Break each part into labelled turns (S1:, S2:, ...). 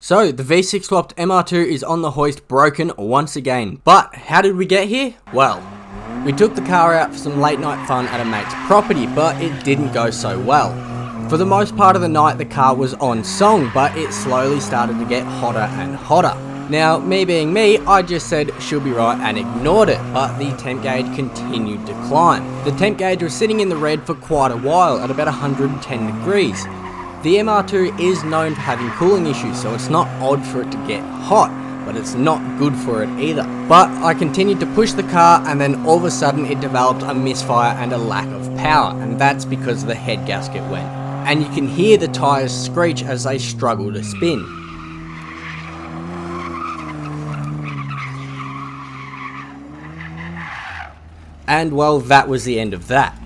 S1: So, the V6 swapped MR2 is on the hoist broken once again. But, how did we get here? Well, we took the car out for some late night fun at a mate's property, but it didn't go so well. For the most part of the night the car was on song, but it slowly started to get hotter and hotter. Now, me being me, I just said she'll be right and ignored it, but the temp gauge continued to climb. The temp gauge was sitting in the red for quite a while at about 110 degrees. The MR2 is known for having cooling issues, so it's not odd for it to get hot, but it's not good for it either. But I continued to push the car, and then all of a sudden it developed a misfire and a lack of power, and that's because the head gasket went. And you can hear the tyres screech as they struggle to spin. And well, that was the end of that.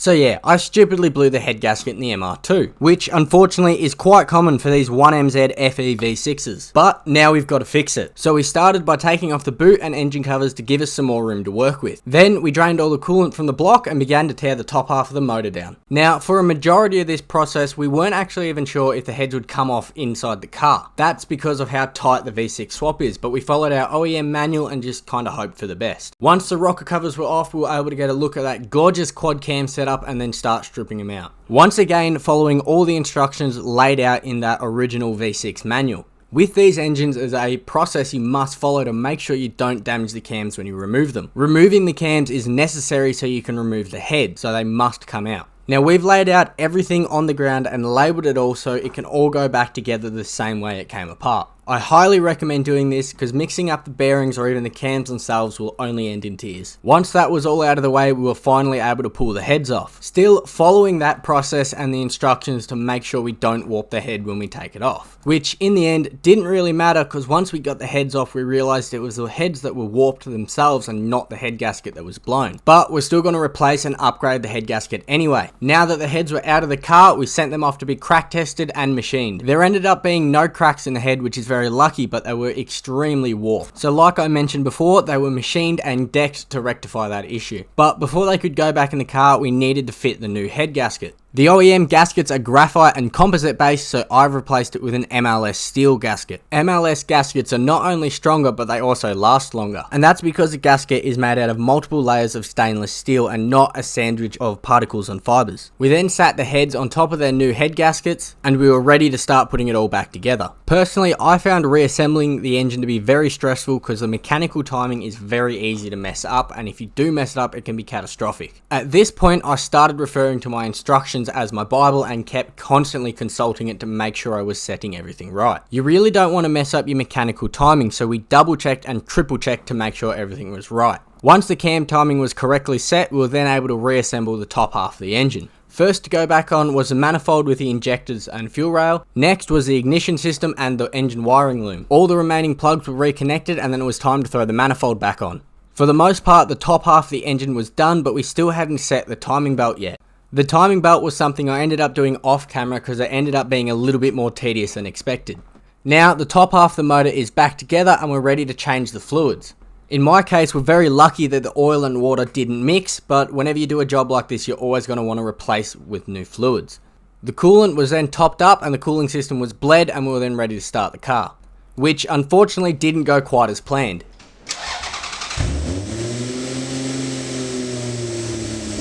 S1: So yeah, I stupidly blew the head gasket in the MR2, which unfortunately is quite common for these 1MZ FE V6s, but now we've got to fix it. So we started by taking off the boot and engine covers to give us some more room to work with. Then we drained all the coolant from the block and began to tear the top half of the motor down. Now, for a majority of this process, we weren't actually even sure if the heads would come off inside the car. That's because of how tight the V6 swap is, but we followed our OEM manual and just kind of hoped for the best. Once the rocker covers were off, we were able to get a look at that gorgeous quad cam setup and then start stripping them out. Once again, following all the instructions laid out in that original V6 manual. With these engines is a process you must follow to make sure you don't damage the cams when you remove them. Removing the cams is necessary so you can remove the head, so they must come out. Now we've laid out everything on the ground and labelled it all so it can all go back together the same way it came apart. I highly recommend doing this because mixing up the bearings or even the cams themselves will only end in tears. Once that was all out of the way, we were finally able to pull the heads off. Still following that process and the instructions to make sure we don't warp the head when we take it off. Which in the end didn't really matter because once we got the heads off we realised it was the heads that were warped themselves and not the head gasket that was blown. But we're still going to replace and upgrade the head gasket anyway. Now that the heads were out of the car, we sent them off to be crack tested and machined. There ended up being no cracks in the head, which is very lucky, but they were extremely warped. So like I mentioned before, they were machined and decked to rectify that issue. But before they could go back in the car, we needed to fit the new head gasket. The OEM gaskets are graphite and composite based, so I've replaced it with an MLS steel gasket. MLS gaskets are not only stronger, but they also last longer. And that's because the gasket is made out of multiple layers of stainless steel and not a sandwich of particles and fibers. We then sat the heads on top of their new head gaskets, and we were ready to start putting it all back together. Personally, I found reassembling the engine to be very stressful because the mechanical timing is very easy to mess up, and if you do mess it up, it can be catastrophic. At this point, I started referring to my instructions as my Bible and kept constantly consulting it to make sure I was setting everything right. You really don't want to mess up your mechanical timing, so we double checked and triple checked to make sure everything was right. Once the cam timing was correctly set, we were then able to reassemble the top half of the engine. First to go back on was the manifold with the injectors and fuel rail. Next was the ignition system and the engine wiring loom. All the remaining plugs were reconnected and then it was time to throw the manifold back on. For the most part, the top half of the engine was done, but we still hadn't set the timing belt yet. The timing belt was something I ended up doing off camera because it ended up being a little bit more tedious than expected. Now, the top half of the motor is back together and we're ready to change the fluids. In my case, we're very lucky that the oil and water didn't mix, but whenever you do a job like this, you're always going to want to replace with new fluids. The coolant was then topped up and the cooling system was bled, and we were then ready to start the car, which unfortunately didn't go quite as planned.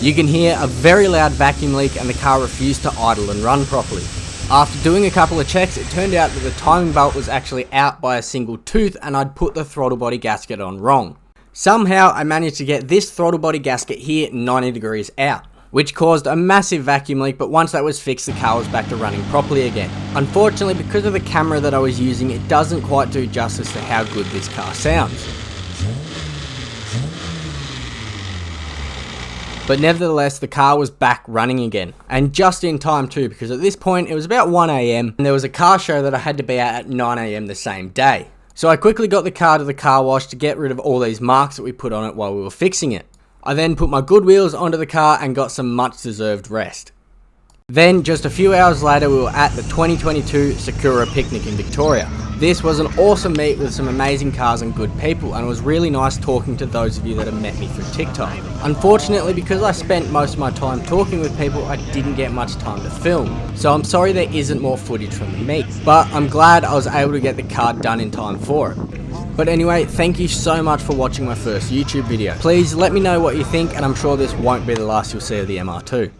S1: You can hear a very loud vacuum leak and the car refused to idle and run properly. After doing a couple of checks, it turned out that the timing belt was actually out by a single tooth and I'd put the throttle body gasket on wrong. Somehow I managed to get this throttle body gasket here 90 degrees out, which caused a massive vacuum leak, but once that was fixed the car was back to running properly again. Unfortunately, because of the camera that I was using, it doesn't quite do justice to how good this car sounds. But nevertheless, the car was back running again. And just in time too, because at this point it was about 1 AM and there was a car show that I had to be at 9 AM the same day. So I quickly got the car to the car wash to get rid of all these marks that we put on it while we were fixing it. I then put my good wheels onto the car and got some much deserved rest. Then, just a few hours later, we were at the 2022 Sakura Picnic in Victoria. This was an awesome meet with some amazing cars and good people, and it was really nice talking to those of you that have met me through TikTok. Unfortunately, because I spent most of my time talking with people, I didn't get much time to film. So I'm sorry there isn't more footage from the meet. but I'm glad I was able to get the car done in time for it. But anyway, thank you so much for watching my first YouTube video. Please let me know what you think, and I'm sure this won't be the last you'll see of the MR2.